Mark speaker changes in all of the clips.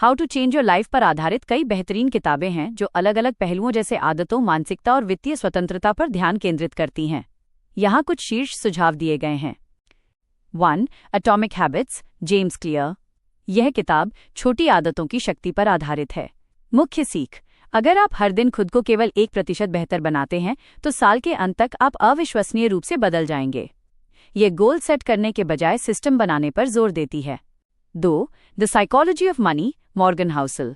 Speaker 1: How to change your life पर आधारित कई बेहतरीन किताबें हैं जो अलग अलग पहलुओं जैसे आदतों, मानसिकता और वित्तीय स्वतंत्रता पर ध्यान केंद्रित करती हैं। यहाँ कुछ शीर्ष सुझाव दिए गए हैं। 1. Atomic habits, James clear. यह किताब छोटी आदतों की शक्ति पर आधारित है। मुख्य सीख: अगर आप हर दिन खुद को केवल 1% बेहतर बनाते हैं तो साल के अंत तक आप अविश्वसनीय रूप से बदल जाएंगे। ये गोल सेट करने के बजाय सिस्टम बनाने पर जोर देती है। 2. The psychology of money, Morgan Housel.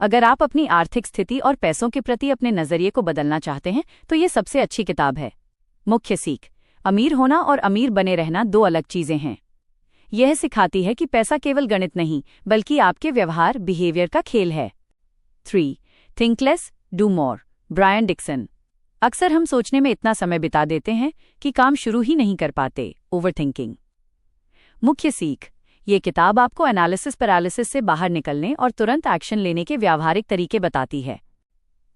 Speaker 1: अगर आप अपनी आर्थिक स्थिति और पैसों के प्रति अपने नजरिए को बदलना चाहते हैं तो ये सबसे अच्छी किताब है। मुख्य सीख: अमीर होना और अमीर बने रहना दो अलग चीजें हैं। यह सिखाती है कि पैसा केवल गणित नहीं बल्कि आपके व्यवहार, बिहेवियर का खेल है। 3. Think less, do more, Brian Dixon. अक्सर हम सोचने में इतना समय बिता देते हैं कि काम शुरू ही नहीं कर पाते, ओवरथिंकिंग। मुख्य सीख: ये किताब आपको एनालिसिस पैरालिसिस से बाहर निकलने और तुरंत एक्शन लेने के व्यावहारिक तरीके बताती है।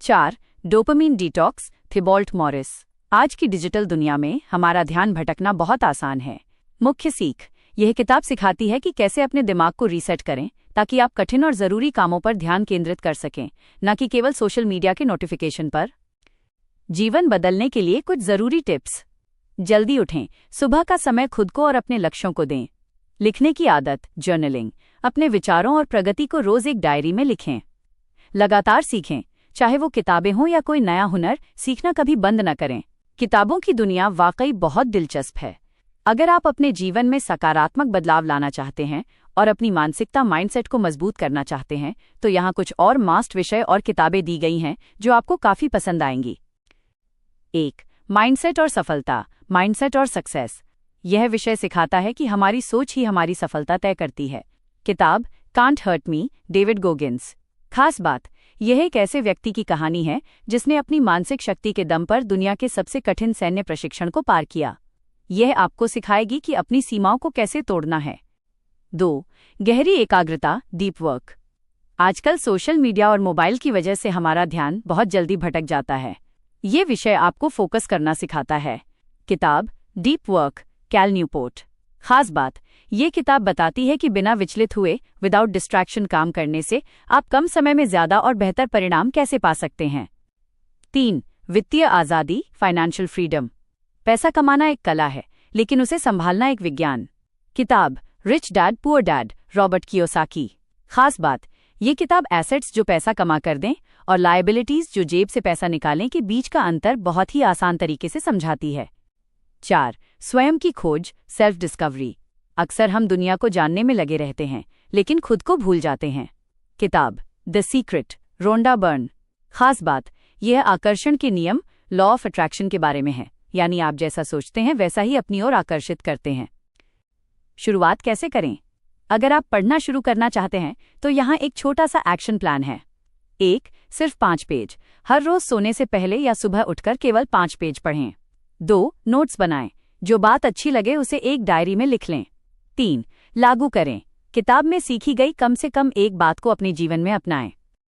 Speaker 1: 4. Dopamine detox, Thibaut Meurisse. आज की डिजिटल दुनिया में हमारा ध्यान भटकना बहुत आसान है। मुख्य सीख: यह किताब सिखाती है कि कैसे अपने दिमाग को रीसेट करें ताकि आप कठिन और जरूरी कामों पर ध्यान केंद्रित कर सकें, न कि केवल सोशल मीडिया के नोटिफिकेशन पर। जीवन बदलने के लिए कुछ जरूरी टिप्स: जल्दी उठें, सुबह का समय खुद को और अपने लक्ष्यों को दें। लिखने की आदत, जर्नलिंग, अपने विचारों और प्रगति को रोज एक डायरी में लिखें। लगातार सीखें, चाहे वो किताबें हों या कोई नया हुनर, सीखना कभी बंद न करें। किताबों की दुनिया वाकई बहुत दिलचस्प है। अगर आप अपने जीवन में सकारात्मक बदलाव लाना चाहते हैं और अपनी मानसिकता, माइंडसेट को मजबूत करना चाहते हैं तो यहाँ कुछ और मास्ट विषय और किताबें दी गई हैं जो आपको काफी पसंद आएंगी। 1. माइंडसेट और सफलता, माइंडसेट और सक्सेस। यह विषय सिखाता है कि हमारी सोच ही हमारी सफलता तय करती है। किताब कांट हर्ट मी, डेविड गोगिन्स। खास बात, यह एक ऐसे व्यक्ति की कहानी है जिसने अपनी मानसिक शक्ति के दम पर दुनिया के सबसे कठिन सैन्य प्रशिक्षण को पार किया। यह आपको सिखाएगी कि अपनी सीमाओं को कैसे तोड़ना है। 2. गहरी एकाग्रता, डीप वर्क। आजकल सोशल मीडिया और मोबाइल की वजह से हमारा ध्यान बहुत जल्दी भटक जाता है। ये विषय आपको फोकस करना सिखाता है। किताब डीप वर्क, कैल न्यूपोर्ट। खास बात, ये किताब बताती है कि बिना विचलित हुए, विदाउट डिस्ट्रैक्शन काम करने से आप कम समय में ज्यादा और बेहतर परिणाम कैसे पा सकते हैं। 3. वित्तीय आजादी, फाइनेंशियल फ्रीडम। पैसा कमाना एक कला है, लेकिन उसे संभालना एक विज्ञान। किताब rich dad poor dad, Robert Kiyosaki. खास बात, ये किताब एसेट्स जो पैसा कमा कर दें और लायबिलिटीज जो जेब से पैसा निकालें के बीच का अंतर बहुत ही आसान तरीके से समझाती है। 4. स्वयं की खोज, सेल्फ डिस्कवरी। अक्सर हम दुनिया को जानने में लगे रहते हैं लेकिन खुद को भूल जाते हैं। किताब द सीक्रेट, रोंडा बर्न। खास बात, यह आकर्षण के नियम, लॉ ऑफ अट्रैक्शन के बारे में है, यानी आप जैसा सोचते हैं वैसा ही अपनी ओर आकर्षित करते हैं। शुरुआत कैसे करें? अगर आप पढ़ना शुरू करना चाहते हैं तो यहाँ एक छोटा सा एक्शन प्लान है। 1. सिर्फ 5 पेज। हर रोज सोने से पहले या सुबह उठकर केवल 5 पेज पढ़ें। 2. नोट्स बनाएं, जो बात अच्छी लगे उसे एक डायरी में लिख लें। 3. लागू करें, किताब में सीखी गई कम से कम एक बात को अपने जीवन में अपनाएं।